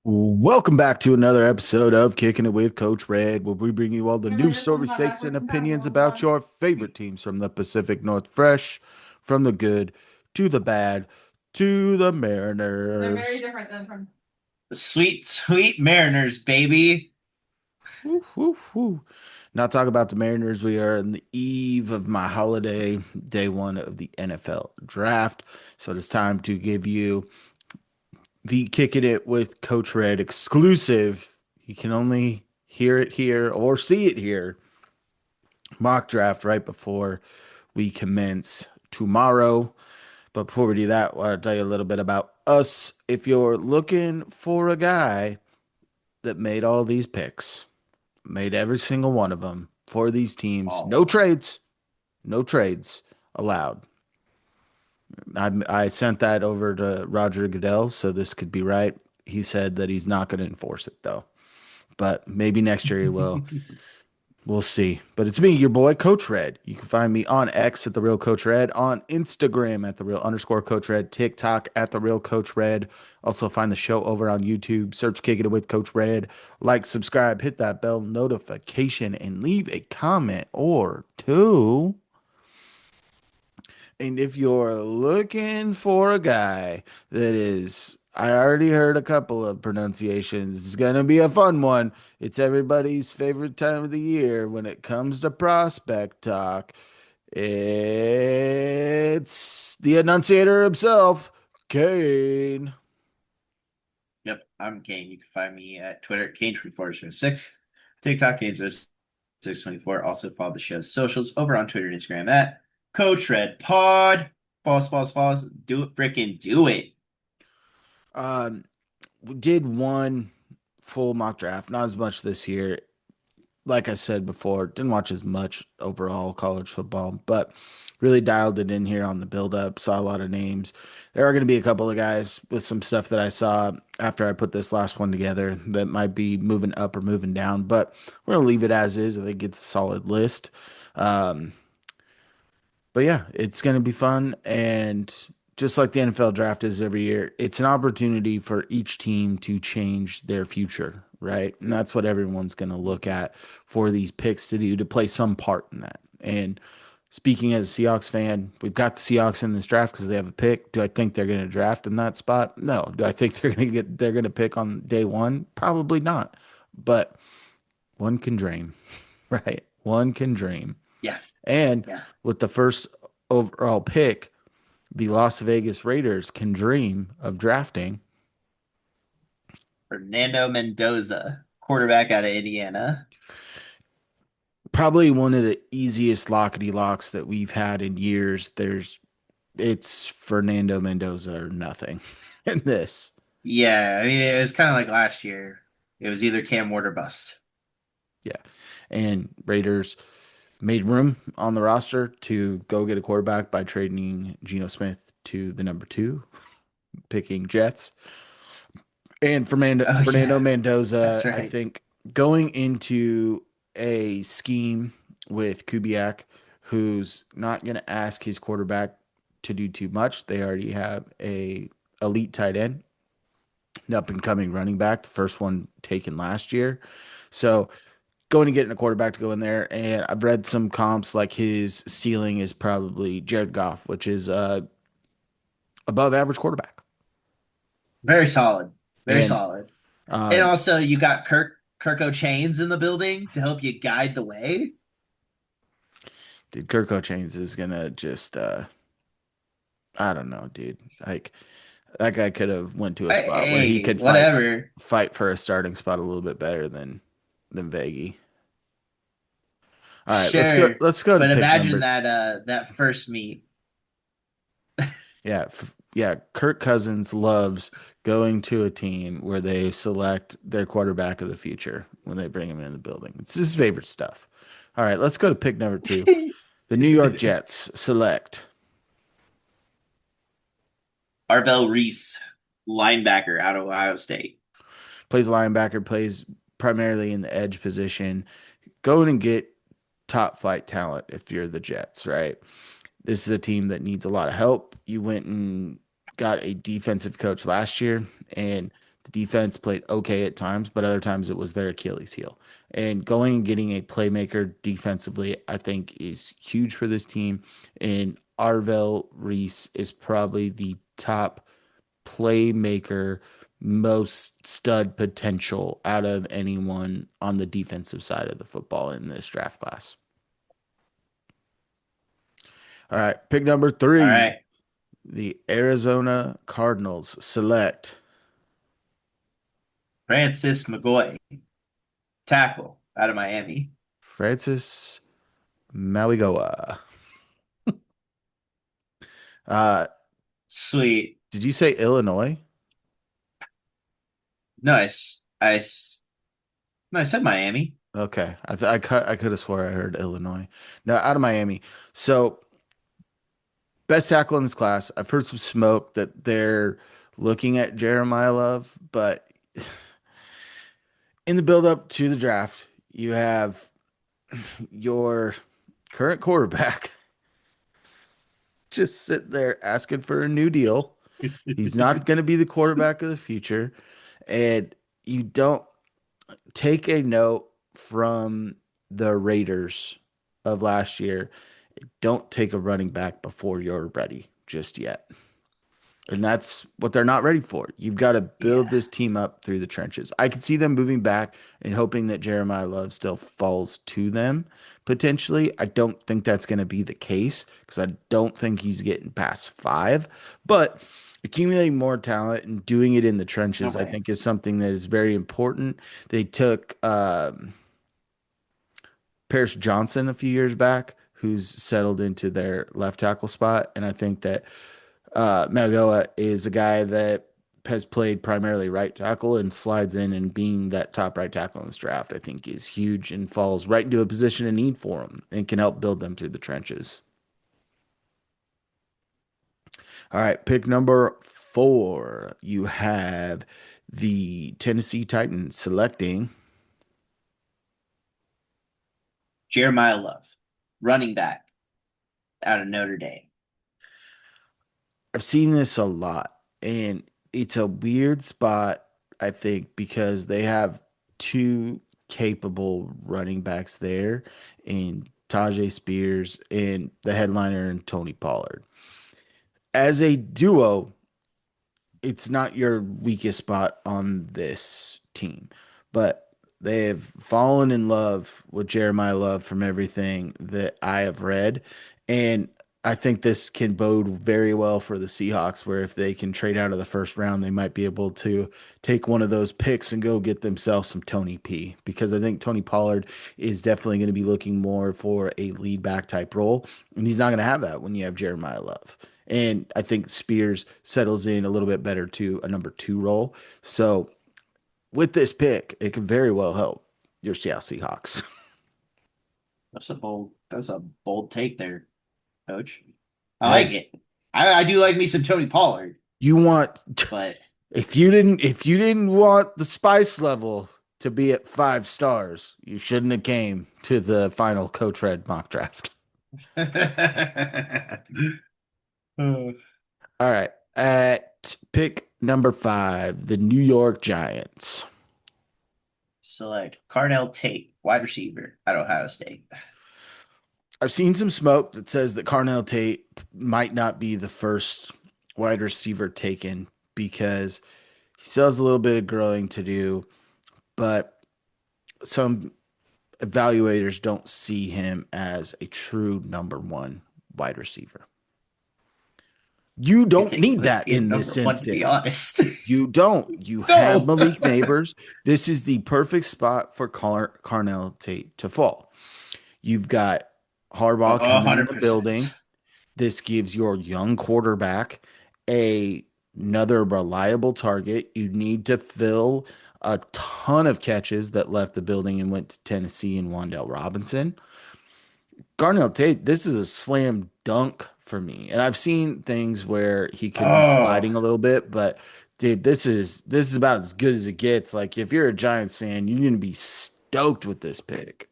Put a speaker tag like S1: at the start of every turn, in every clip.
S1: Welcome back to another episode of Kicking It with Coach Red, where we bring you all the
S2: Really,
S1: news,
S2: this one's
S1: stories,
S2: not
S1: takes, and
S2: backwards
S1: opinions
S2: compatible. Hold
S1: about
S2: on.
S1: your favorite teams from the Pacific North, fresh from the good to the bad to the
S2: They're very
S1: Mariners.
S2: different than from.
S3: The sweet, sweet Mariners, baby.
S1: Woo, woo, woo. Not talk about the Mariners. We are on the eve of my holiday, day one of the NFL draft. So it is time to give you the Kicking It with Coach Red exclusive. You can only hear it here or see it here. Mock draft right before we commence tomorrow. But before we do that, I want to tell you a little bit about us. If you're looking for a guy that made all these picks, made every single one of them for these teams,
S3: All
S1: no
S3: of them.
S1: trades, no trades allowed. I sent that over to Roger Goodell, so this could be right. He said that he's not going to enforce it though, but maybe next year he will. We'll see. But it's me, your boy, Coach Red. You can find me on X at the real Coach Red, on Instagram at the real underscore Coach Red, TikTok at the real Coach Red. Also find the show over on YouTube. Search Kick It with Coach Red. Like, subscribe, hit that bell notification, and leave a comment or two. And if you're looking for a guy that is, I already heard a couple of pronunciations. It's going to be a fun one. It's everybody's favorite time of the year when it comes to prospect talk. It's the enunciator himself, Cain.
S3: Yep, I'm Kane. You can find me at Twitter, Kane2406, TikTok, Kane0624. Also follow the show's socials over on Twitter and Instagram at Coach Red Pod. False. Do it, frickin' do it.
S1: Um, we did one full mock draft, not as much this year. Like I said before, didn't watch as much overall college football, but really dialed it in here on the build up. Saw a lot of names. There are going to be a couple of guys with some stuff that I saw after I put this last one together that might be moving up or moving down, but we're going to leave it as is. I think it's a solid list. Um, but yeah, it's going to be fun. And just like the NFL draft is every year, it's an opportunity for each team to change their future, right? And that's what everyone's going to look at for these picks to do to play some part in that. And speaking as a Seahawks fan, we've got the Seahawks in this draft because they have a pick. Do I think they're going to draft in that spot? No. Do I think they're going to pick on day one? Probably not. But one can dream, right? One can dream.
S3: Yeah,
S1: And
S3: yeah.
S1: with the first overall pick, the Las Vegas Raiders can dream of drafting
S3: Fernando Mendoza, quarterback out of Indiana.
S1: probably one of the easiest lockety locks that we've had in years. It's Fernando Mendoza or nothing in this.
S3: Yeah, I mean, it was kind of like last year. It was either Cam Ward or bust.
S1: Yeah. And Raiders made room on the roster to go get a quarterback by trading Geno Smith to the number two, picking Jets. And
S3: Oh,
S1: Fernando
S3: yeah, that's
S1: Mendoza, I
S3: right.
S1: think going into a scheme with Kubiak, who's not going to ask his quarterback to do too much. They already have a elite tight end, an up and coming running back, the first one taken last year. So going and getting a quarterback to go in there, and I've read some comps like his ceiling is probably Jared Goff, which is above average quarterback.
S3: Very solid. Very
S1: And
S3: solid. And
S1: um,
S3: also, you got Kirko Chains in the building to help you guide the way.
S1: dude, Kirk Chains is gonna just I don't know, dude. Like that guy could have went to a spot where he
S3: Hey,
S1: could
S3: whatever.
S1: fight for a starting spot a little bit better than Veggie. All right,
S3: Sure.
S1: let's go to
S3: But
S1: pick
S3: imagine
S1: number.
S3: that first meet.
S1: Yeah, yeah. Kirk Cousins loves going to a team where they select their quarterback of the future when they bring him in the building. It's his favorite stuff. All right, let's go to pick number two. The New York Jets select.
S3: Arbel Reese, linebacker out of Ohio State.
S1: Plays linebacker, plays primarily in the edge position. Go in and get top flight talent if you're the Jets, right? This is a team that needs a lot of help. You went and got a defensive coach last year, and The defense played okay at times, but other times it was their Achilles heel. And going and getting a playmaker defensively, I think, is huge for this team. And Arvel Reese is probably the top playmaker, most stud potential out of anyone on the defensive side of the football in this draft class. All right, pick number
S3: All
S1: three.
S3: right.
S1: The Arizona Cardinals select
S3: Francis McGoy, tackle out of Miami.
S1: Francis Maligoa. Uh,
S3: Sweet.
S1: did you say Illinois?
S3: Nice. No, I said Miami.
S1: Okay, I could have swore I heard Illinois. No, out of Miami. So best tackle in this class. I've heard some smoke that they're looking at Jeremiah Love, but in the build up to the draft, you have your current quarterback just sitting there asking for a new deal. He's not going to be the quarterback of the future. And you don't take a note from the Raiders of last year. Don't take a running back before you're ready just yet. And that's what they're not ready for. You've got to build
S3: Yeah.
S1: this team up through the trenches. I could see them moving back and hoping that Jeremiah Love still falls to them potentially. I don't think that's going to be the case because I don't think he's getting past five. But accumulating more talent and doing it in the
S3: No
S1: trenches, I
S3: way.
S1: think, is something that is very important. They took Paris Johnson a few years back, who's settled into their left tackle spot. And I think that Malgoa is a guy that has played primarily right tackle and slides in and being that top right tackle in this draft, I think is huge and falls right into a position of need for them and can help build them through the trenches. All right, pick number four. You have the Tennessee Titans selecting.
S3: Jeremiah Love, running back out of Notre Dame.
S1: I've seen this a lot, and it's a weird spot, I think, because they have two capable running backs there in Tajay Spears and the headliner and Tony Pollard. As a duo, it's not your weakest spot on this team, but they have fallen in love with Jeremiah Love from everything that I have read. And I think this can bode very well for the Seahawks, where if they can trade out of the first round, they might be able to take one of those picks and go get themselves some Tony P. Because I think Tony Pollard is definitely going to be looking more for a lead back type role. And he's not going to have that when you have Jeremiah Love. And I think Spears settles in a little bit better to a number two role. So with this pick, it can very well help your Seattle Seahawks.
S3: That's a bold take there, coach. I like
S1: Hey,
S3: it. I do like me some Tony Pollard,
S1: you want
S3: but
S1: if you didn't want the spice level to be at 5 stars, you shouldn't have came to the final Coach Red mock draft. All right. At pick number five, the New York Giants.
S3: select Carnell Tate, wide receiver at Ohio State.
S1: I've seen some smoke that says that Carnell Tate might not be the first wide receiver taken because he still has a little bit of growing to do, but some evaluators don't see him as a true number one wide receiver. You
S3: You
S1: don't
S3: think he
S1: need
S3: might
S1: that
S3: be a
S1: in
S3: number
S1: this
S3: one, to be
S1: instance.
S3: honest?
S1: You don't. You have
S3: No.
S1: Malik Neighbors. This is the perfect spot for Carnell Tate to fall. You've got Harbaugh coming in the
S3: 100%.
S1: building. This gives your young quarterback another reliable target. You need to fill a ton of catches that left the building and went to Tennessee and Wandale Robinson. Garnell Tate, this is a slam dunk for me. And I've seen things where he could be
S3: Oh,
S1: sliding a little bit, but dude, this is about as good as it gets. Like if you're a Giants fan, you're gonna be stoked with this pick.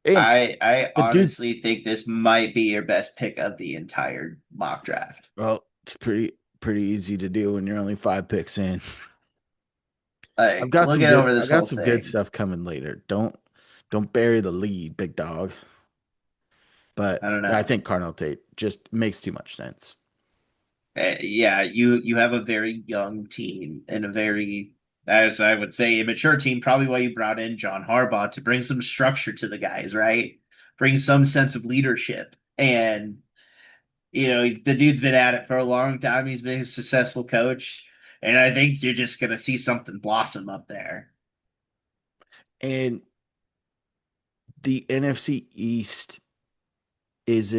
S1: And
S3: I
S1: the dude,
S3: honestly think this might be your best pick of the entire mock draft.
S1: well, it's pretty easy to do when you're only 5 picks in. I've
S3: Like,
S1: got
S3: we'll
S1: some
S3: get
S1: good
S3: over
S1: I
S3: this
S1: got
S3: whole
S1: some good
S3: thing.
S1: stuff coming later. Don't bury the lead, big dog.
S3: I
S1: But
S3: don't
S1: I
S3: know.
S1: think Cardinal Tate just makes too much sense.
S3: Yeah, you have a very young team and a very, as I would say, immature team. Probably why you brought in John Harbaugh to bring some structure to the guys, right? Bring some sense of leadership. And the dude's been at it for a long time. He's been a successful coach, and I think you're just gonna see something blossom up there.
S1: And the NFC East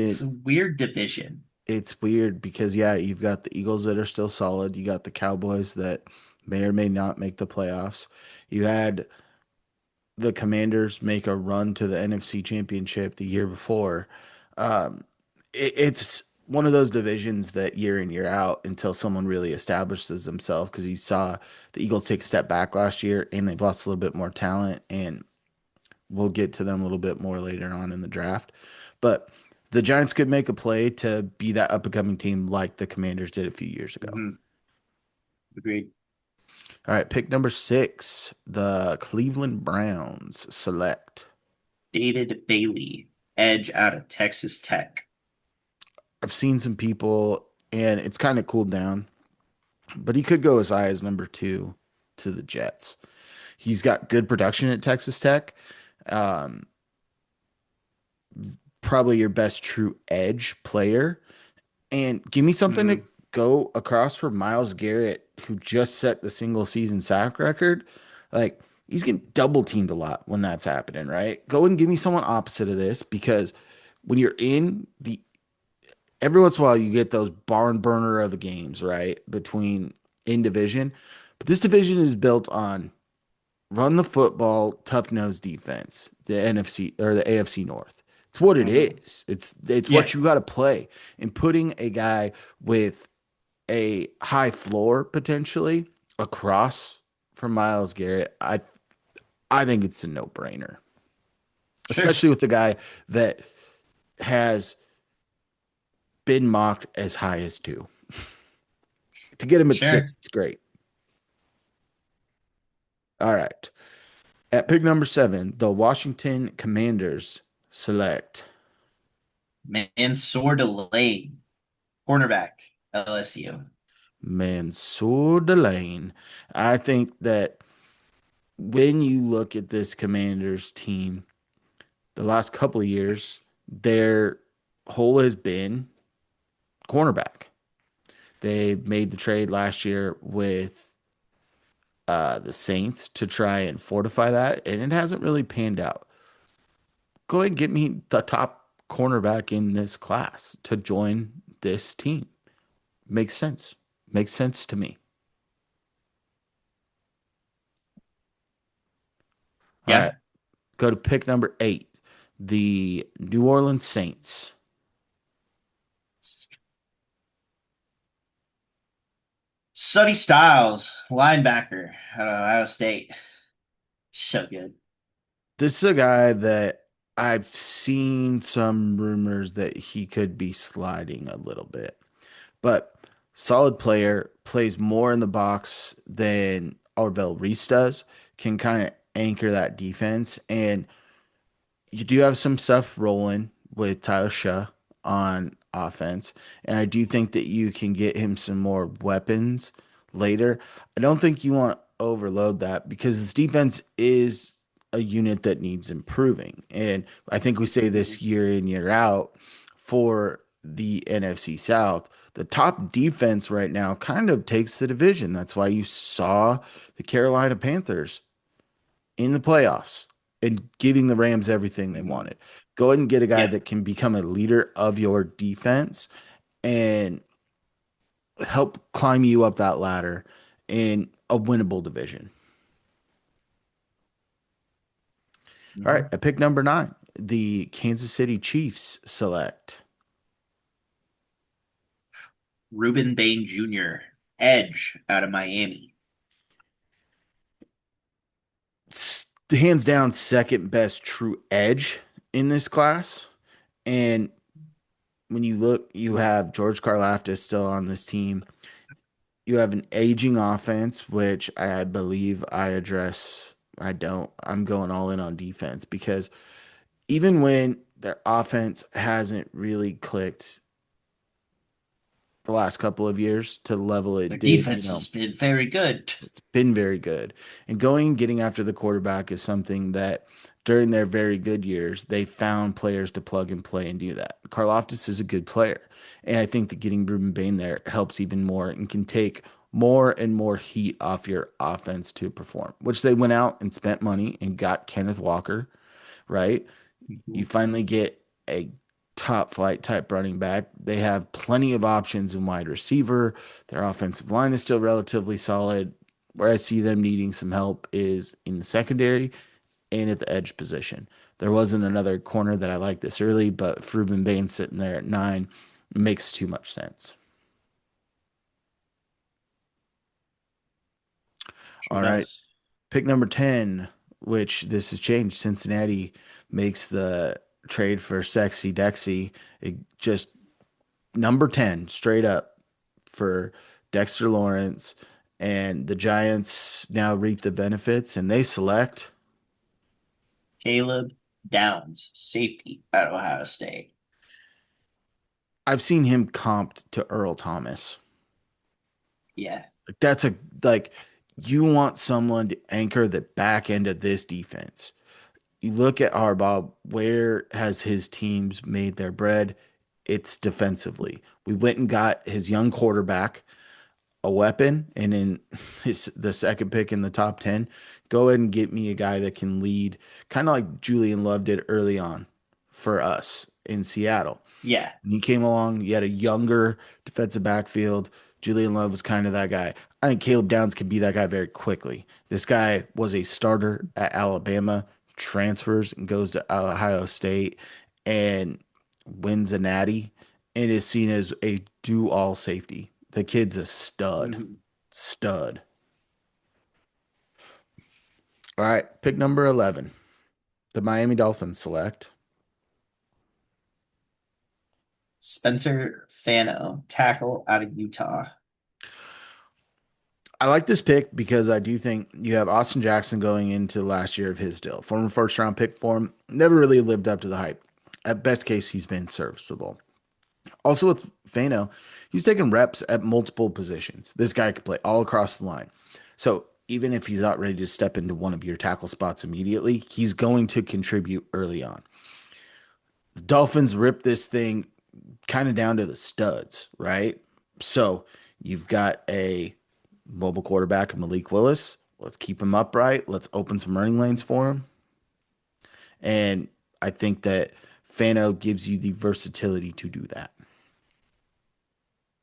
S3: It's
S1: isn't
S3: a weird division.
S1: it's weird because yeah, you've got the Eagles that are still solid. You got the Cowboys that may or may not make the playoffs. You had the Commanders make a run to the NFC Championship the year before. Um, it's one of those divisions that year in, year out until someone really establishes themselves because you saw the Eagles take a step back last year and they've lost a little bit more talent. And we'll get to them a little bit more later on in the draft. But the Giants could make a play to be that up and coming team like the Commanders did a few years ago.
S3: Hmm. Agreed.
S1: All right, pick number 6, the Cleveland Browns select.
S3: David Bailey, edge out of Texas Tech.
S1: I've seen some people, and it's kind of cooled down, but he could go as high as number 2 to the Jets. He's got good production at Texas Tech. Um, Probably your best true edge player. And give me something to
S3: Hmm.
S1: go across for Miles Garrett, who just set the single season sack record. Like, he's getting double teamed a lot when that's happening, right? Go and give me someone opposite of this because when you're in the every once in a while you get those barn burner of games, right? Between in division. But this division is built on run the football, tough nose defense, the NFC or the AFC North. It's what it
S3: Hmm.
S1: is. It's
S3: Yeah,
S1: what you got to play. And putting a guy with a high floor potentially across from Miles Garrett, I think it's a no-brainer.
S3: sure,
S1: Especially with the guy that has been mocked as high as 2. To get him at
S3: sure.
S1: 6, it's great. All right. At pick number 7, the Washington Commanders select
S3: Mansoor Delane, cornerback, LSU.
S1: Mansour Delane. I think that when you look at this Commanders team, the last couple of years, their hole has been cornerback. They made the trade last year with the Saints to try and fortify that, and it hasn't really panned out. Go ahead and get me the top cornerback in this class to join this team. Makes sense. Makes sense to me. All right.
S3: Yeah.
S1: Go to pick number 8, the New Orleans Saints.
S3: Sonny Styles, linebacker out of Ohio State. So good.
S1: This is a guy that I've seen some rumors that he could be sliding a little bit, but solid player, plays more in the box than Arvell Reese does, can kind of anchor that defense. And you do have some stuff rolling with Tyler Shaw on offense, and I do think that you can get him some more weapons later. I don't think you want to overload that because his defense is a unit that needs improving, and I think we say
S3: Mhm.
S1: this year in year out for the NFC South. The top defense right now kind of takes the division. That's why you saw the Carolina Panthers in the playoffs and giving the Rams everything they
S3: Mhm.
S1: wanted. Go ahead and get a guy
S3: Yeah.
S1: that can become a leader of your defense and help climb you up that ladder in a winnable division. All right,
S3: Hmm.
S1: at pick number 9, the Kansas City Chiefs select.
S3: Ruben Bain Jr., edge out of Miami.
S1: It's hands down second best true edge in this class. And when you look, you have George Karlaftis still on this team. You have an aging offense, which I believe I address. I don't. I'm going all in on defense because even when their offense hasn't really clicked the last couple of years to the level
S3: Their
S1: it did,
S3: defense has been very good.
S1: it's been very good. And going and getting after the quarterback is something that during their very good years, they found players to plug and play and do that. Karloftis is a good player. And I think that getting Ruben Bain there helps even more and can take more and more heat off your offense to perform, which they went out and spent money and got Kenneth Walker, right? You
S3: Mhm.
S1: finally get a top flight type running back. They have plenty of options in wide receiver. Their offensive line is still relatively solid. Where I see them needing some help is in the secondary and at the edge position. There wasn't another corner that I liked this early, but Ruben Bain sitting there at 9 makes too much sense.
S3: Sure
S1: All right.
S3: does.
S1: Pick number 10, which this has changed. Cincinnati makes the trade for Sexy Dexy. It just number 10 straight up for Dexter Lawrence. And the Giants now reap the benefits and they select.
S3: Caleb Downs, safety at Ohio State.
S1: I've seen him comped to Earl Thomas.
S3: Yeah.
S1: Like that's a like you want someone to anchor the back end of this defense. You look at Harbaugh, where has his teams made their bread? It's defensively. We went and got his young quarterback a weapon, and in the second pick in the top 10, go ahead and get me a guy that can lead, kind of like Julian Love did early on for us in Seattle.
S3: Yeah.
S1: When he came along, you had a younger defensive backfield. Julian Love was kind of that guy. I think Caleb Downs could be that guy very quickly. This guy was a starter at Alabama, transfers and goes to Ohio State and wins a natty and is seen as a do-all safety. The kid's a stud.
S3: Mhm.
S1: Stud. All right, pick number 11. The Miami Dolphins select.
S3: Spencer Fano, tackle out of Utah.
S1: I like this pick because I do think you have Austin Jackson going into the last year of his deal. Former first round pick for him. Never really lived up to the hype. At best case, he's been serviceable. Also with Fano, he's taking reps at multiple positions. This guy could play all across the line. So even if he's not ready to step into one of your tackle spots immediately, he's going to contribute early on. The Dolphins rip this thing kind of down to the studs, right? So you've got a mobile quarterback, Malik Willis. Let's keep him upright. Let's open some running lanes for him. And I think that Fano gives you the versatility to do that.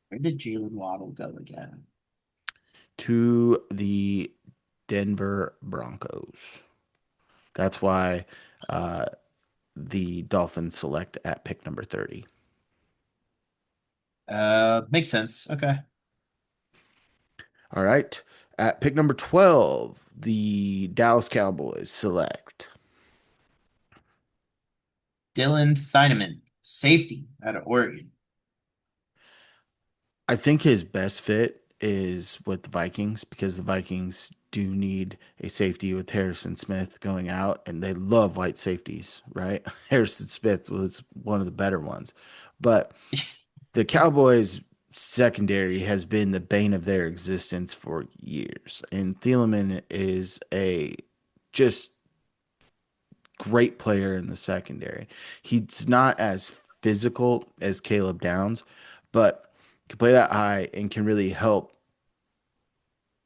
S3: Where did Jalen Waddle go again?
S1: To the Denver Broncos. That's why uh, the Dolphins select at pick number 30.
S3: Makes sense. Okay.
S1: All right. At pick number 12, the Dallas Cowboys select.
S3: Dylan Theineman, safety out of Oregon.
S1: I think his best fit is with the Vikings because the Vikings do need a safety with Harrison Smith going out, and they love white safeties, right? Harrison Smith was one of the better ones. But the Cowboys secondary has been the bane of their existence for years. And Thielemann is a just great player in the secondary. He's not as physical as Caleb Downs, but can play that high and can really help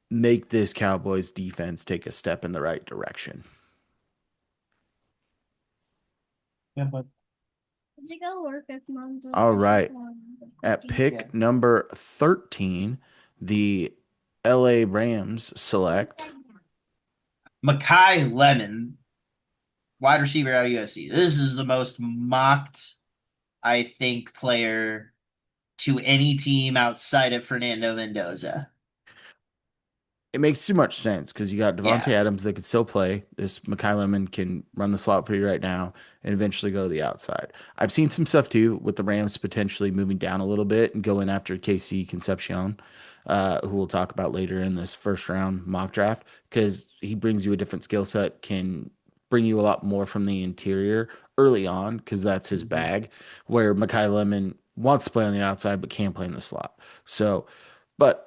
S1: make this Cowboys defense take a step in the right direction.
S3: Yeah, but
S2: Does it go work if mom does
S1: All
S2: dishes
S1: right.
S2: while I'm
S1: At
S2: cooking?
S3: yeah.
S1: pick number 13, the LA Rams select.
S3: Makai Lemon, wide receiver out of USC. This is the most mocked, I think, player to any team outside of Fernando Mendoza.
S1: it makes too much sense because you got Devontae
S3: Yeah.
S1: Adams that could still play. This Mekhi Lemon can run the slot for you right now and eventually go to the outside. I've seen some stuff too with the Rams potentially moving down a little bit and going after KC Concepcion, who we'll talk about later in this first round mock draft because he brings you a different skill set, can bring you a lot more from the interior early on because that's his
S3: Mhm.
S1: bag, where Mekhi Lemon wants to play on the outside but can't play in the slot. So, but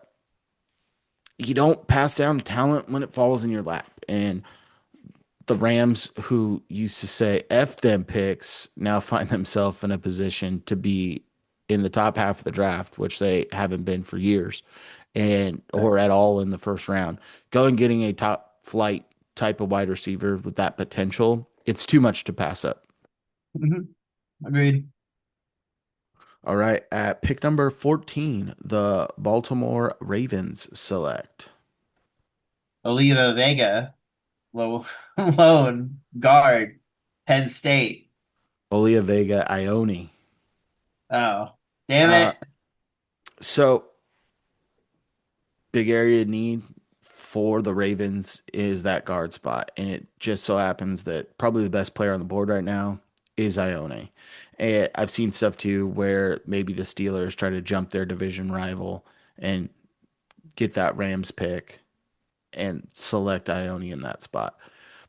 S1: you don't pass down talent when it falls in your lap. And the Rams, who used to say F them picks, now find themselves in a position to be in the top half of the draft, which they haven't been for years, and
S3: Right.
S1: or at all in the first round. Going getting a top flight type of wide receiver with that potential, it's too much to pass up.
S3: Mhm. Agreed.
S1: All right, at pick number 14, the Baltimore Ravens select
S3: Oliva Vega, low, lone guard, Penn State.
S1: Olia Vega Ione.
S3: Oh, damn
S1: Uh,
S3: it.
S1: so big area of need for the Ravens is that guard spot. And it just so happens that probably the best player on the board right now is Ione. And I've seen stuff too where maybe the Steelers try to jump their division rival and get that Rams pick and select Ione in that spot.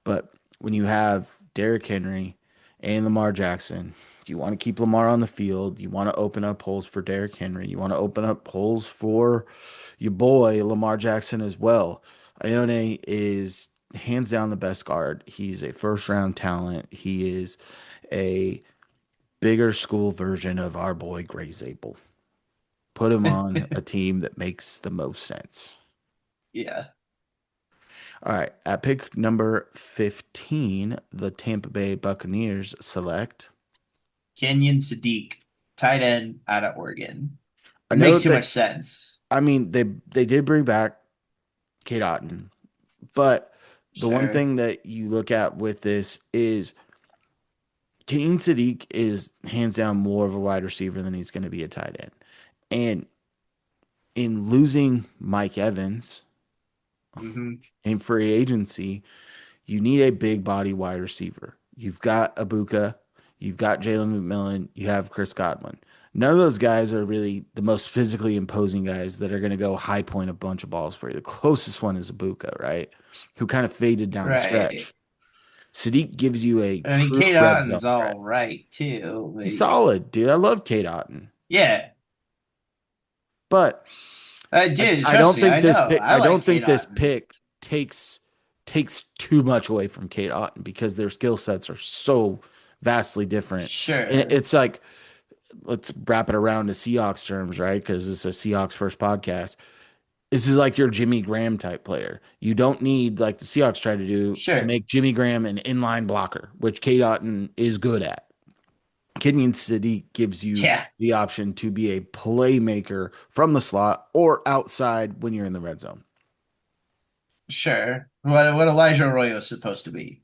S1: But when you have Derrick Henry and Lamar Jackson, you want to keep Lamar on the field. You want to open up holes for Derrick Henry. You want to open up holes for your boy Lamar Jackson as well. Ione is hands down the best guard. He's a first round talent. He is a bigger school version of our boy Gray Zabel. Put him on a team that makes the most sense.
S3: Yeah.
S1: All right. At pick number 15, the Tampa Bay Buccaneers select.
S3: Kenyon Sadiq, tight end out of Oregon.
S1: I
S3: It
S1: know
S3: makes
S1: that
S3: too much sense.
S1: I mean, they did bring back Kate Otten, but the one
S3: Sure.
S1: thing that you look at with this is Kane Sadiq is hands down more of a wide receiver than he's going to be a tight end. And in losing Mike Evans
S3: Hmm.
S1: in free agency, you need a big body wide receiver. You've got Abuka, you've got Jalen McMillan, you have Chris Godwin. None of those guys are really the most physically imposing guys that are going to go high point a bunch of balls for you. The closest one is Abuka, right? Who kind of faded down the
S3: Right.
S1: stretch. Sadiq gives you a
S3: I mean,
S1: true
S3: Kate
S1: red zone
S3: Otten's
S1: threat.
S3: all right too.
S1: He's
S3: Like,
S1: solid, dude. I love Kate Otten.
S3: yeah,
S1: But
S3: I
S1: I,
S3: did.
S1: I
S3: Trust
S1: don't
S3: me,
S1: think
S3: I
S1: this
S3: know.
S1: pick
S3: I
S1: I
S3: like
S1: don't
S3: Kate
S1: think this
S3: Otten.
S1: pick takes too much away from Kate Otten because their skill sets are so vastly different. And
S3: Sure,
S1: it's like let's wrap it around to Seahawks terms, right? Because it's a Seahawks first podcast. This is like your Jimmy Graham type player. You don't need like the Seahawks try to do to
S3: sure.
S1: make Jimmy Graham an inline blocker, which Kate Otten is good at. Kenyon City gives you
S3: Yeah,
S1: the option to be a playmaker from the slot or outside when you're in the red zone.
S3: sure. What Elijah Arroyo is supposed to be,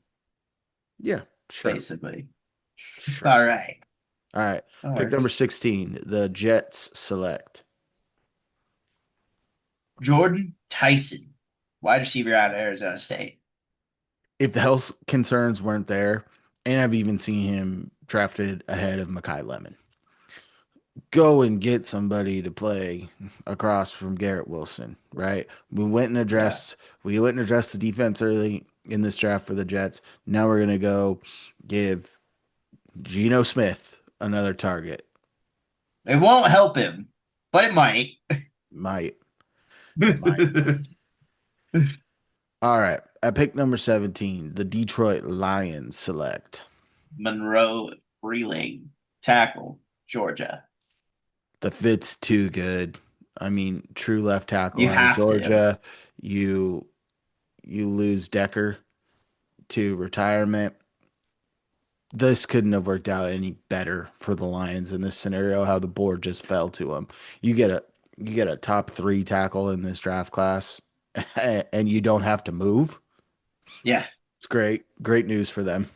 S1: Yeah, sure.
S3: basically.
S1: Sure.
S3: All right,
S1: All right.
S3: that
S1: Pick number
S3: works.
S1: 16, the Jets select.
S3: Jordan Tyson, wide receiver out of Arizona State.
S1: If the health concerns weren't there, and I've even seen him drafted ahead of Makai Lemon, go and get somebody to play across from Garrett Wilson, right?
S3: Yeah,
S1: We went and addressed the defense early in this draft for the Jets. Now we're gonna go give Geno Smith another target.
S3: it won't help him, but it might.
S1: Might. It might. All right. At pick number 17, the Detroit Lions select.
S3: Monroe Freeling, tackle, Georgia.
S1: The fit's too good. I mean, true left tackle
S3: You
S1: out of
S3: have to.
S1: Georgia. You you lose Decker to retirement. This couldn't have worked out any better for the Lions in this scenario, how the board just fell to them. You get a you get a top three tackle in this draft class and you don't have to move.
S3: Yeah,
S1: It's great. Great news for them.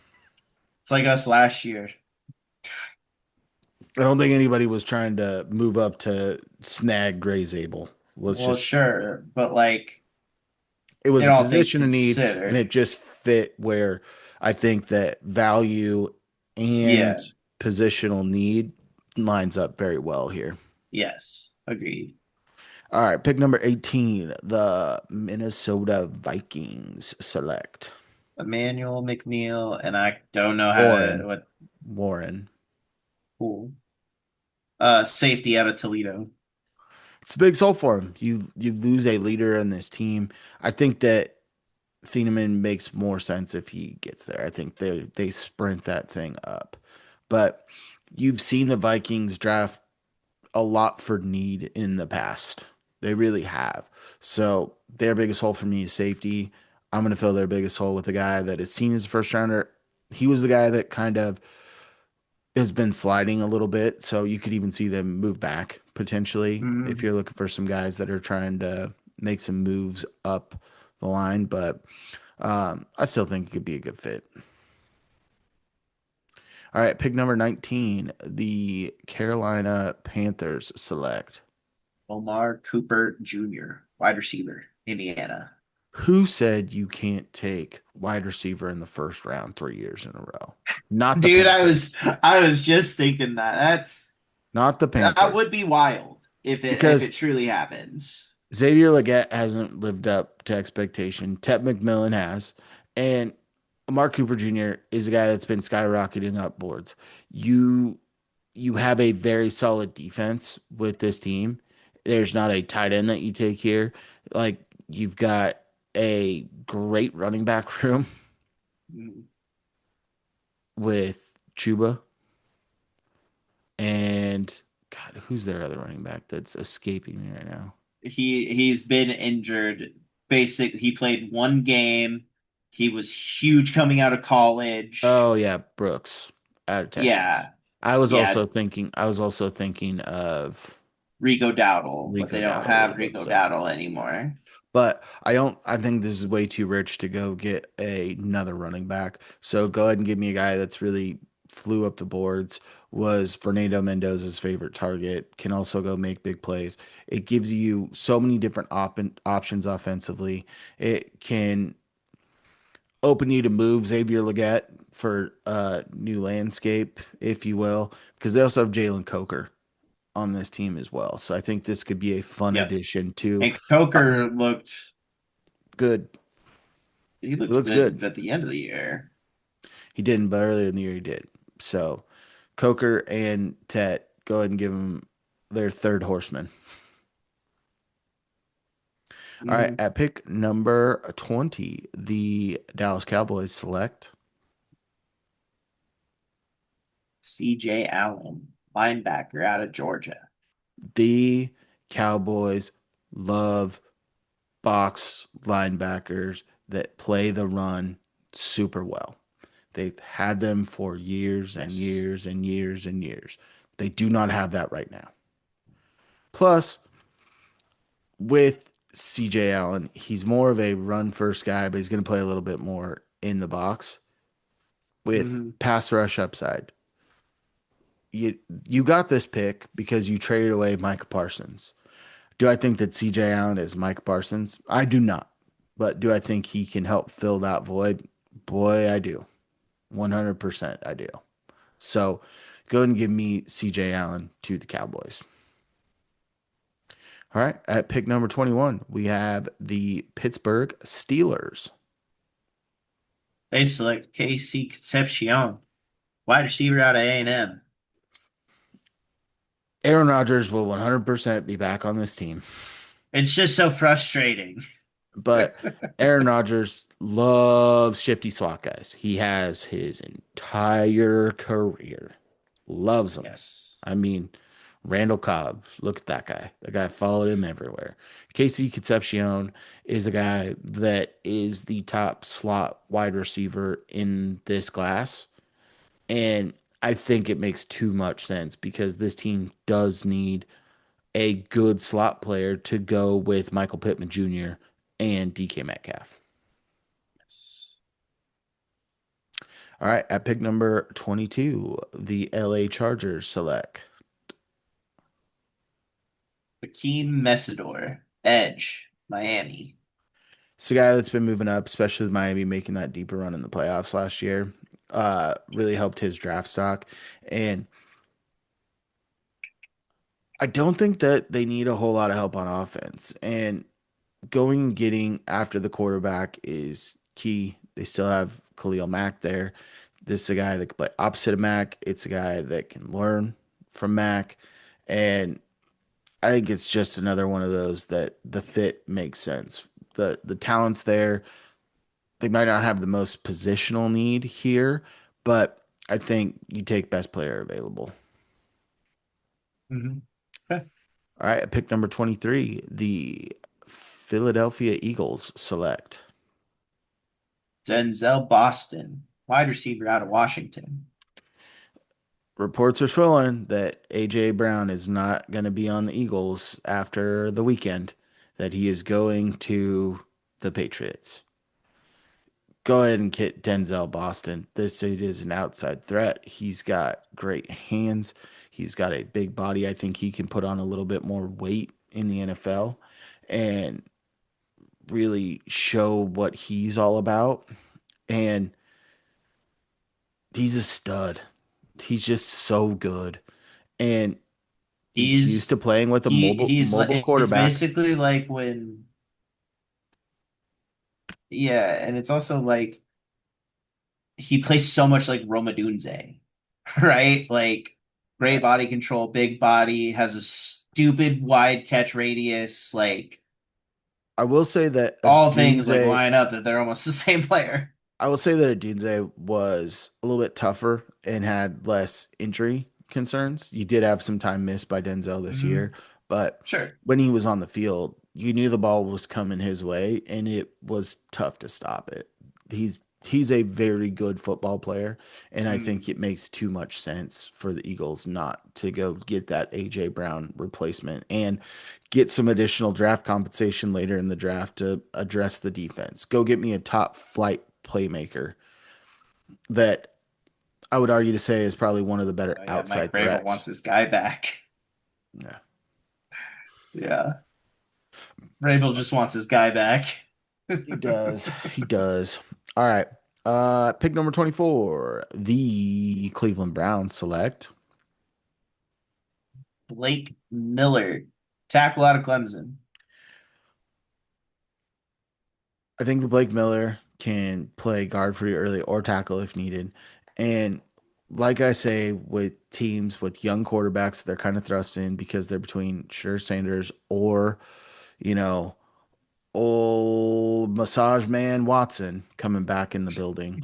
S3: it's like us last year.
S1: I don't think anybody was trying to move up to snag Gray Zabel. Let's
S3: Well,
S1: just
S3: sure, but like
S1: it was
S3: in
S1: a
S3: all things
S1: position of need, and
S3: considered.
S1: it just fit where I think that value and
S3: Yeah.
S1: positional need lines up very well here.
S3: Yes. Agreed.
S1: All right, pick number 18, the Minnesota Vikings select
S3: Emmanuel McNeil, and I don't know how to
S1: Warren.
S3: what
S1: Warren.
S3: cool. Safety out of Toledo.
S1: It's a big soul for him. You lose a leader in this team. I think that Thieneman makes more sense if he gets there. I think they sprint that thing up. But you've seen the Vikings draft a lot for need in the past. They really have. So their biggest hole for me is safety. I'm going to fill their biggest hole with a guy that is seen as a first rounder. He was the guy that kind of has been sliding a little bit. So you could even see them move back potentially if
S3: Mhm.
S1: you're looking for some guys that are trying to make some moves up the line. But I still think it could be a good fit. All right, pick number 19, the Carolina Panthers select.
S3: Omar Cooper Jr., wide receiver, Indiana.
S1: Who said you can't take wide receiver in the first round 3 years in a row? Not the
S3: Dude,
S1: Panthers.
S3: I was just thinking that.
S1: Not the
S3: That
S1: Panthers.
S3: would be wild if
S1: Because
S3: it truly happens.
S1: Xavier Legette hasn't lived up to expectation. Ted McMillan has. And Mark Cooper Jr. is a guy that's been skyrocketing up boards. You you have a very solid defense with this team. There's not a tight end that you take here. Like you've got a great running back room
S3: Mm.
S1: with Chuba and God, who's their other running back that's escaping me right now?
S3: He's been injured. He played one game. He was huge coming out of college.
S1: Oh yeah, Brooks out of Texas.
S3: Yeah, yeah,
S1: I was also thinking of
S3: Rico Dowdle, but they
S1: Rico
S3: don't
S1: Dowdle was
S3: have
S1: about to
S3: Rico
S1: say.
S3: Dowdle anymore.
S1: But I think this is way too rich to go get another running back. So go ahead and give me a guy that's really flew up the boards, was Fernando Mendoza's favorite target, can also go make big plays. It gives you so many different options offensively. It can open you to move Xavier Legette for new landscape, if you will, because they also have Jalen Coker on this team as well. So I think this could be a fun
S3: Yep.
S1: addition to
S3: And
S1: uh,
S3: Coker looked
S1: good.
S3: he
S1: He
S3: looked
S1: looks good.
S3: good at the end of the year.
S1: He didn't, but earlier in the year he did. So Coker and Tet, go ahead and give them their third horseman. All right,
S3: Mhm.
S1: at pick number 20, the Dallas Cowboys select
S3: CJ Allen, linebacker out of Georgia.
S1: the Cowboys love box linebackers that play the run super well. They've had them for years and
S3: Yes.
S1: years and years and years. They do not have that right now. Plus, with CJ Allen, he's more of a run first guy, but he's going to play a little bit more in the box with
S3: Hmm.
S1: pass rush upside. You you got this pick because you traded away Micah Parsons. Do I think that CJ Allen is Micah Parsons? I do not. But do I think he can help fill that void? Boy, I do. 100% I do. So go ahead and give me CJ Allen to the Cowboys. All right. At pick number 21, we have the Pittsburgh Steelers.
S3: They select KC Concepcion, wide receiver out of A&M.
S1: Aaron Rodgers will 100% be back on this team.
S3: It's just so frustrating.
S1: But Aaron Rodgers loves shifty slot guys. He has his entire career. Loves them.
S3: Yes.
S1: I mean, Randall Cobb, look at that guy. The guy followed him everywhere. Casey Concepcion is a guy that is the top slot wide receiver in this class. And I think it makes too much sense because this team does need a good slot player to go with Michael Pittman Jr. and DK Metcalf.
S3: Yes.
S1: All right, at pick number 22, the LA Chargers select
S3: Hakeem Messidor, edge, Miami.
S1: It's a guy that's been moving up, especially with Miami making that deeper run in the playoffs last year. Really helped his draft stock. And I don't think that they need a whole lot of help on offense. And going and getting after the quarterback is key. They still have Khalil Mack there. This is a guy that can play opposite of Mack. It's a guy that can learn from Mack. And I think it's just another one of those that the fit makes sense. The talent's there. They might not have the most positional need here, but I think you take best player available.
S3: Mm-hmm. Okay.
S1: All right, at pick number 23, the Philadelphia Eagles select.
S3: Denzel Boston, wide receiver out of Washington.
S1: Reports are swirling that AJ Brown is not going to be on the Eagles after the weekend, that he is going to the Patriots. Go ahead and get Denzel Boston. This dude is an outside threat. He's got great hands. He's got a big body. I think he can put on a little bit more weight in the NFL and really show what he's all about. And he's a stud. He's just so good. And he's used
S3: He's
S1: to playing with a
S3: he's
S1: mobile
S3: like it's
S1: quarterback.
S3: basically like when yeah, and it's also like he plays so much like Roma Dunze, right? Like great body control, big body, has a stupid wide catch radius, like
S1: I will say that
S3: all things like
S1: Adunze
S3: line up that they're almost the same player.
S1: I will say that Adunze was a little bit tougher and had less injury concerns. You did have some time missed by Denzel this year,
S3: Hmm.
S1: but
S3: Sure.
S1: when he was on the field, you knew the ball was coming his way, and it was tough to stop it. He's a very good football player, and I think
S3: Mm.
S1: it makes too much sense for the Eagles not to go get that AJ Brown replacement and get some additional draft compensation later in the draft to address the defense. Go get me a top flight playmaker that I would argue to say is probably one of the better
S3: Oh yeah, Mike
S1: outside
S3: Vrabel
S1: threats.
S3: wants his guy back.
S1: Yeah,
S3: Yeah. Vrabel just wants his guy back.
S1: he does. He does. All right. Pick number 24, the Cleveland Browns select.
S3: Blake Miller, tackle out of Clemson.
S1: I think the Blake Miller can play guard for you early or tackle if needed. And like I say, with teams with young quarterbacks, they're kind of thrust in because they're between Sure Sanders or, you know, old massage man Watson coming back in the building.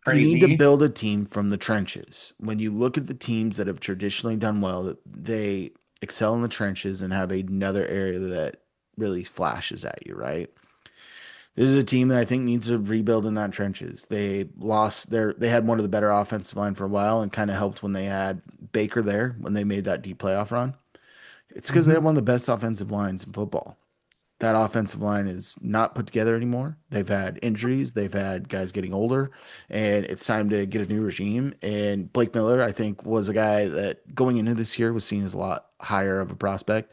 S1: You need to
S3: Crazy.
S1: build a team from the trenches. When you look at the teams that have traditionally done well, they excel in the trenches and have another area that really flashes at you, right? This is a team that I think needs to rebuild in that trenches. They had one of the better offensive line for a while and kind of helped when they had Baker there when they made that deep playoff run. It's because they have
S3: Hmm.
S1: one of the best offensive lines in football. That offensive line is not put together anymore. They've had injuries, they've had guys getting older, and it's time to get a new regime. And Blake Miller, I think, was a guy that going into this year was seen as a lot higher of a prospect.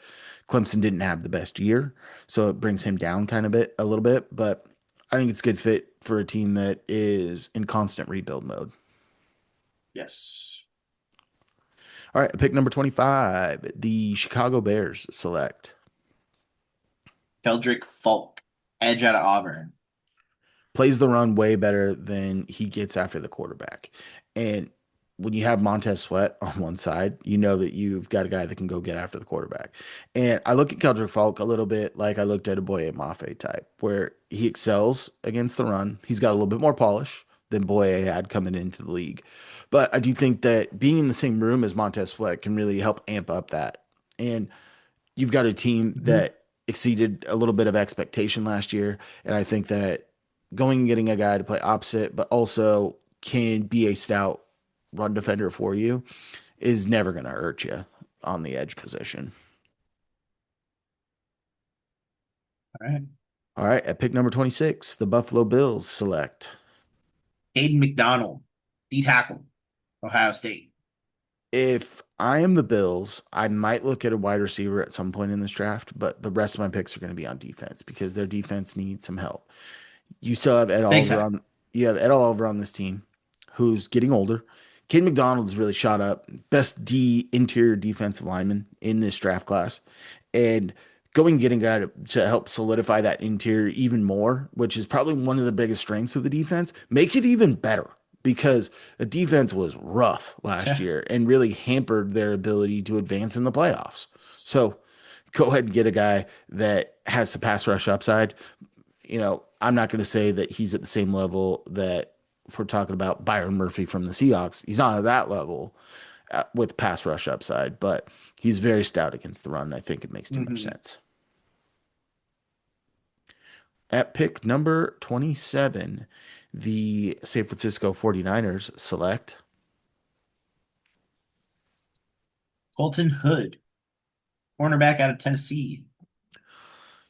S1: Clemson didn't have the best year, so it brings him down kind of a little bit, but I think it's a good fit for a team that is in constant rebuild mode.
S3: Yes.
S1: All right, pick number 25, the Chicago Bears select.
S3: Keldrick Falk, edge out of Auburn.
S1: Plays the run way better than he gets after the quarterback. And when you have Montez Sweat on one side, you know that you've got a guy that can go get after the quarterback. And I look at Keldrick Falk a little bit like I looked at a Boye Mafe type, where he excels against the run. He's got a little bit more polish than Boye had coming into the league. But I do think that being in the same room as Montez Sweat can really help amp up that. And you've got a team
S3: Hmm.
S1: that exceeded a little bit of expectation last year. And I think that going and getting a guy to play opposite, but also can be a stout run defender for you is never going to hurt you on the edge position.
S3: All right.
S1: All right. At pick number 26, the Buffalo Bills select.
S3: Caden McDonald, D tackle, Ohio State.
S1: If I am the Bills. I might look at a wide receiver at some point in this draft, but the rest of my picks are going to be on defense because their defense needs some help. You still have Ed
S3: Big
S1: Oliver
S3: time.
S1: on. You have Ed Oliver on this team, who's getting older. Cain McDonald has really shot up, best D interior defensive lineman in this draft class, and going and getting a guy to help solidify that interior even more, which is probably one of the biggest strengths of the defense, make it even better because the defense was rough last
S3: Yeah.
S1: year and really hampered their ability to advance in the playoffs. So go ahead and get a guy that has the pass rush upside. I'm not going to say that he's at the same level that if we're talking about Byron Murphy from the Seahawks. He's not at that level with pass rush upside, but he's very stout against the run. And I think it makes too much
S3: Hmm.
S1: sense. At pick number 27, the San Francisco 49ers select.
S3: Colton Hood, cornerback out of Tennessee.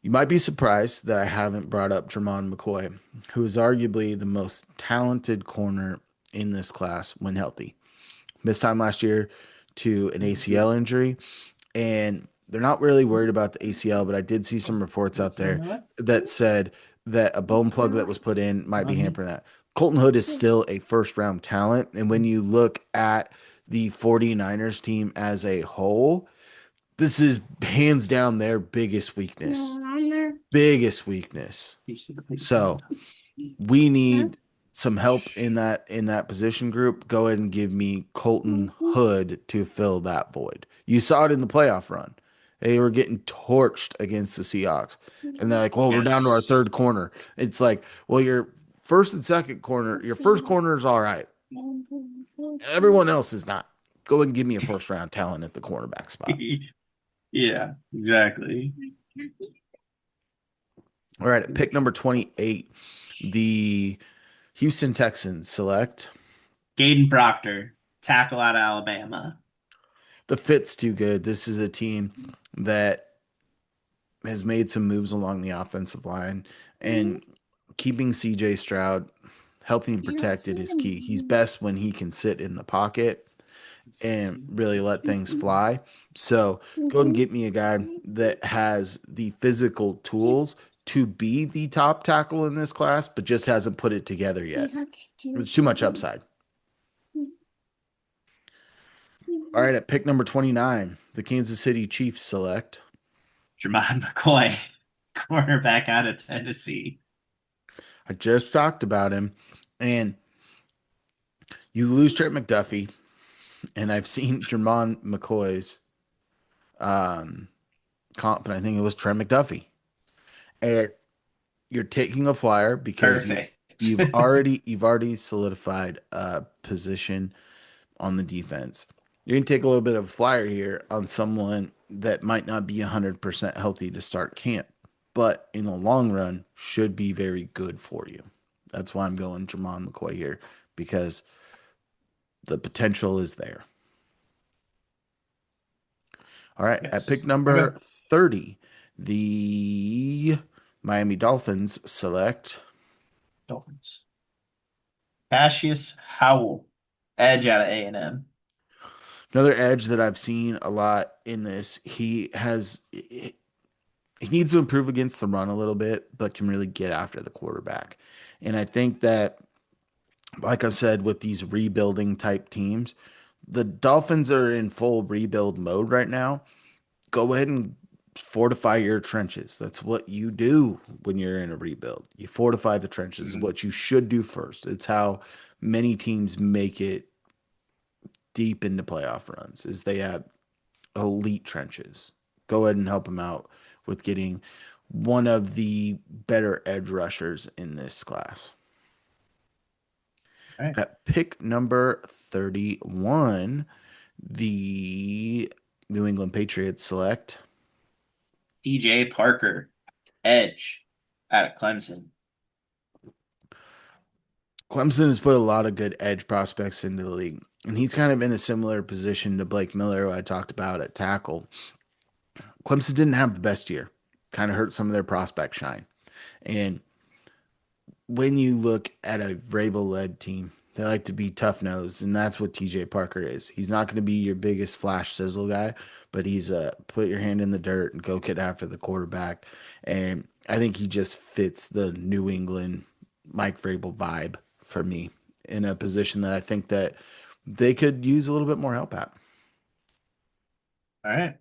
S1: You might be surprised that I haven't brought up Jermon McCoy, who is arguably the most talented corner in this class when healthy. Missed time last year to an ACL injury, and they're not really worried about the ACL, but I did see some reports out there that said that a bone plug that was put in might be hampering that. Colton Hood is still a first round talent, and when you look at the 49ers team as a whole, this is hands down their biggest weakness. Biggest weakness. So we need some help in that position group. Go ahead and give me Colton Hood to fill that void. You saw it in the playoff run. They were getting torched against the Seahawks. And they're like, well, we're down to our
S3: Yes.
S1: third corner. It's like, well, your first and second corner, your first corner is all right. Everyone else is not. Go ahead and give me a first round talent at the cornerback spot.
S3: Yeah, exactly.
S1: All right, at pick number 28, the Houston Texans select.
S3: Gaden Proctor, tackle out of Alabama.
S1: The fit's too good. This is a team that has made some moves along the offensive line, and keeping CJ Stroud healthy and
S2: You don't
S1: protected
S2: see
S1: is key. He's
S2: them.
S1: best when he can sit in the pocket and really let things fly. So go ahead and get me a guy that has the physical tools to be the top tackle in this class, but just hasn't put it together yet. There's too much upside. All right, at pick number 29, the Kansas City Chiefs select.
S3: Jermon McCoy, cornerback out of Tennessee.
S1: I just talked about him, and you lose Trent McDuffie, and I've seen Jermon McCoy's um, comp, and I think it was Trent McDuffie. And you're taking a flyer because
S3: Perfect.
S1: you've already solidified a position on the defense. You're gonna take a little bit of a flyer here on someone that might not be 100% healthy to start camp, but in the long run should be very good for you. That's why I'm going Jermon McCoy here because the potential is there. All right, at
S3: Yes.
S1: pick number
S3: Okay.
S1: 30, the Miami Dolphins select.
S3: Dolphins. Cassius Howell, edge out of A&M.
S1: Another edge that I've seen a lot in this. He needs to improve against the run a little bit, but can really get after the quarterback. And I think that, like I've said, with these rebuilding type teams, the Dolphins are in full rebuild mode right now. Go ahead and fortify your trenches. That's what you do when you're in a rebuild. You fortify the trenches,
S3: Mhm.
S1: what you should do first. It's how many teams make it deep into playoff runs, is they have elite trenches. Go ahead and help them out with getting one of the better edge rushers in this class.
S3: All right.
S1: At pick number 31, the New England Patriots select.
S3: DJ Parker, edge out of Clemson.
S1: Clemson has put a lot of good edge prospects into the league, and he's kind of in a similar position to Blake Miller, who I talked about at tackle. Clemson didn't have the best year, kind of hurt some of their prospect shine. And when you look at a Vrabel led team, They like to be tough nosed, and that's what TJ Parker is. He's not going to be your biggest flash sizzle guy, but he's a put your hand in the dirt and go get after the quarterback. And I think he just fits the New England Mike Vrabel vibe for me in a position that I think that they could use a little bit more help at.
S3: All right.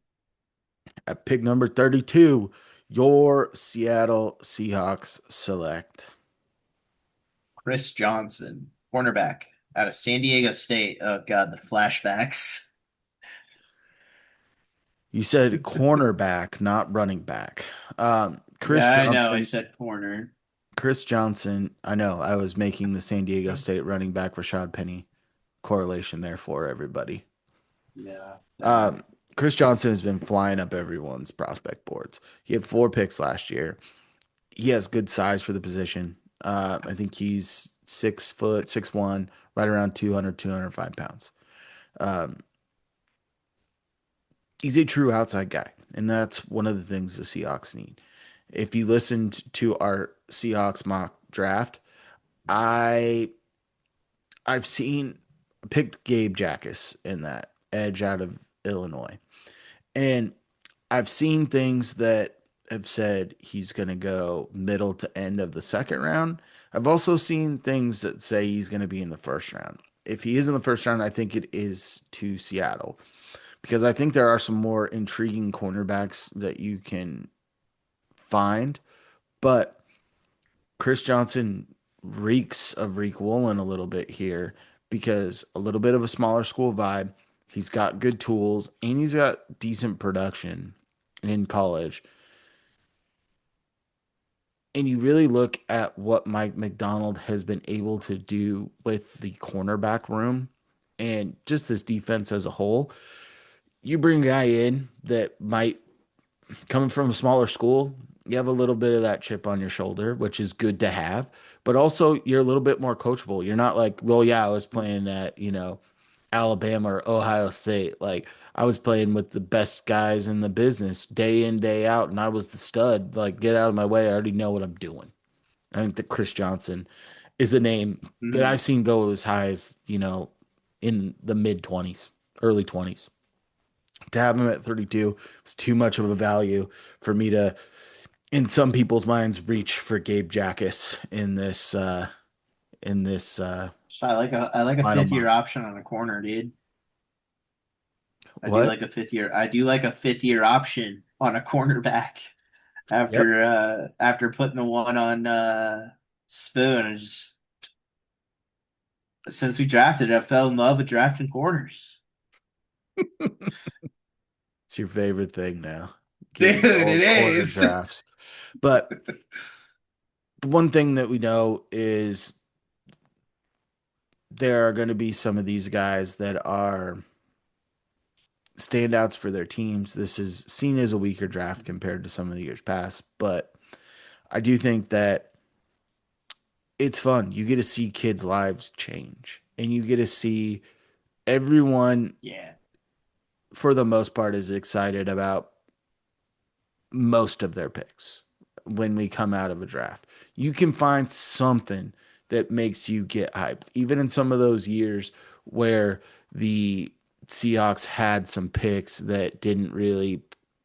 S1: At pick number 32, your Seattle Seahawks select.
S3: Chris Johnson, cornerback out of San Diego State. Oh God, the flashbacks.
S1: You said cornerback, not running back. Chris
S3: Yeah, I know. I
S1: Johnson.
S3: said corner.
S1: Chris Johnson. I know. I was making the San Diego State running back Rashad Penny correlation there for everybody.
S3: Yeah.
S1: Um, Chris Johnson has been flying up everyone's prospect boards. He had 4 picks last year. He has good size for the position. I think he's 6 foot, 6'1", right around 200, 205 pounds. Um, he's a true outside guy, and that's one of the things the Seahawks need. If you listened to our Seahawks mock draft, I I've seen picked Gabe Jackus in that edge out of Illinois, and I've seen things that have said he's going to go middle to end of the second round. I've also seen things that say he's going to be in the first round. If he is in the first round, I think it is to Seattle because I think there are some more intriguing cornerbacks that you can find. But Chris Johnson reeks of Reek Woolen a little bit here because a little bit of a smaller school vibe. He's got good tools and he's got decent production in college. And you really look at what Mike McDonald has been able to do with the cornerback room and just this defense as a whole. You bring a guy in that might coming from a smaller school, you have a little bit of that chip on your shoulder, which is good to have. But also, you're a little bit more coachable. You're not like, well, yeah, I was playing at, Alabama or Ohio State. Like, I was playing with the best guys in the business day in, day out, and I was the stud. Like, get out of my way. I already know what I'm doing. I think that Chris Johnson is a name that
S3: Mhm.
S1: I've seen go as high as, in the mid 20s, early 20s. To have him at 32 was too much of a value for me to in some people's minds reach for Gabe Jackus in this
S3: So I like a
S1: final
S3: fifth year
S1: mock.
S3: option on a corner, dude. I do
S1: What?
S3: like a fifth year. I do like a fifth year option on a cornerback
S1: Yep.
S3: after putting the one on Spoon. Since we drafted, I fell in love with drafting corners.
S1: It's your favorite thing now,
S3: Dude,
S1: getting into
S3: it
S1: old corner
S3: is.
S1: drafts. But the one thing that we know is there are going to be some of these guys that are standouts for their teams. This is seen as a weaker draft compared to some of the years past, but I do think that it's fun. You get to see kids' lives change, and you get to see everyone,
S3: Yeah.
S1: for the most part, is excited about most of their picks when we come out of a draft. You can find something that makes you get hyped, even in some of those years where the Seahawks had some picks that didn't really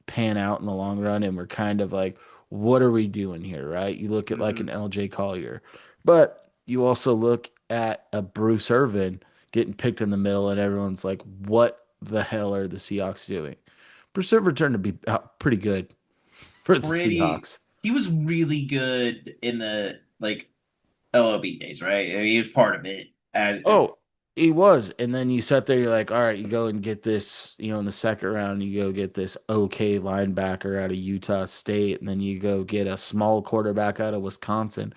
S1: pan out in the long run and were kind of like, what are we doing here, right? You look at like an
S3: Hmm.
S1: LJ Collier, but you also look at a Bruce Irvin getting picked in the middle, and everyone's like, what the hell are the Seahawks doing? Bruce Irvin turned to be pretty good for the
S3: Pretty.
S1: Seahawks.
S3: He was really good in the LOB days, right? I mean, he was part of it.
S1: Oh, he was. And then you sat there, you're like, all right, you go and get this, in the second round, you go get this okay linebacker out of Utah State, and then you go get a small quarterback out of Wisconsin.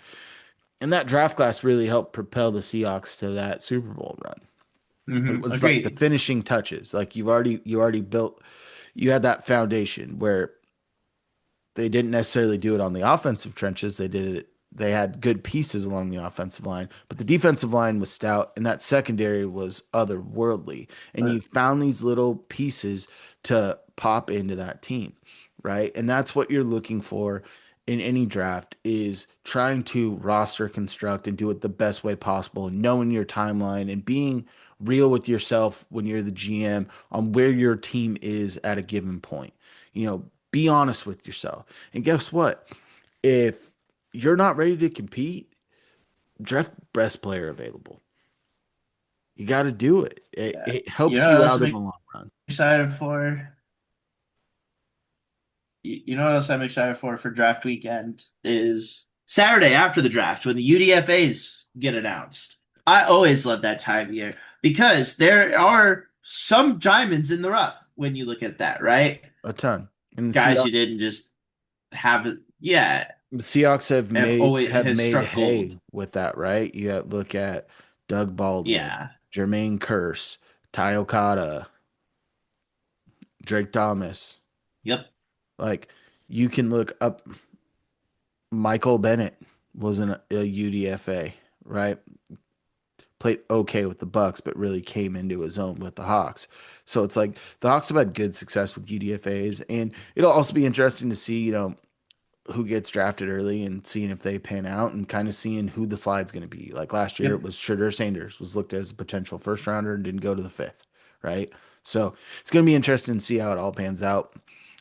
S1: And that draft class really helped propel the Seahawks to that Super Bowl run. It was like the
S3: Agreed.
S1: finishing touches. Like you already built you had that foundation where they didn't necessarily do it on the offensive trenches. They had good pieces along the offensive line, but the defensive line was stout and that secondary was otherworldly. And you
S3: But
S1: found these little pieces to pop into that team, right? And that's what you're looking for in any draft is trying to roster construct and do it the best way possible, knowing your timeline and being real with yourself when you're the GM on where your team is at a given point. Be honest with yourself. And guess what? If you're not ready to compete, draft best player available. You got to do it. It.
S3: Yeah.
S1: It
S3: You
S1: helps
S3: know what
S1: you
S3: else
S1: out in
S3: I'm
S1: the long run.
S3: excited for? You know what else I'm excited for draft weekend is Saturday after the draft when the UDFAs get announced. I always love that time of year because there are some diamonds in the rough when you look at that, right?
S1: A ton. And
S3: Guys you didn't just have it. Yeah,
S1: The Seahawks have
S3: have
S1: made
S3: always
S1: have
S3: has
S1: made
S3: struck gold.
S1: hay with that, right? Look at Doug Baldwin,
S3: Yeah.
S1: Jermaine Curse, Ty Okada, Drake Thomas.
S3: Yep.
S1: Like you can look up Michael Bennett wasn't a UDFA, right? Played okay with the Bucks, but really came into his own with the Hawks. So it's like the Hawks have had good success with UDFAs, and it'll also be interesting to see, who gets drafted early and seeing if they pan out and kind of seeing who the slide's going to be. Like last year, it
S3: Yep.
S1: was Shedeur Sanders was looked as a potential first rounder and didn't go to the fifth, right? So it's going to be interesting to see how it all pans out.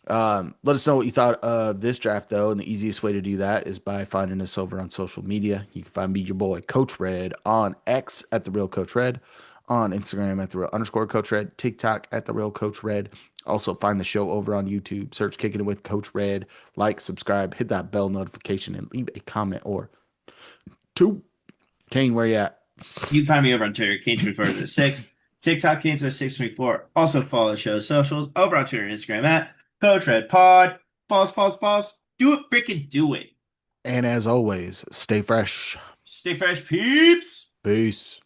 S1: Let us know what you thought of this draft, though, and the easiest way to do that is by finding us over on social media. You can find me, your boy, Coach Red, on X at the Real Coach Red, on Instagram at the Real _ Coach Red, TikTok at the Real Coach Red. Also, find the show over on YouTube. Search Kicking It with Coach Red. Like, subscribe, hit that bell notification, and leave a comment or two. Kane, where you at?
S3: You can find me over on Twitter, Cain2406, TikTok, Cain0624. Also follow the show's socials over on Twitter and Instagram at Coach Red Pod. Pause. Do it, freaking do it.
S1: And as always, stay fresh.
S3: Stay fresh, peeps.
S1: Peace.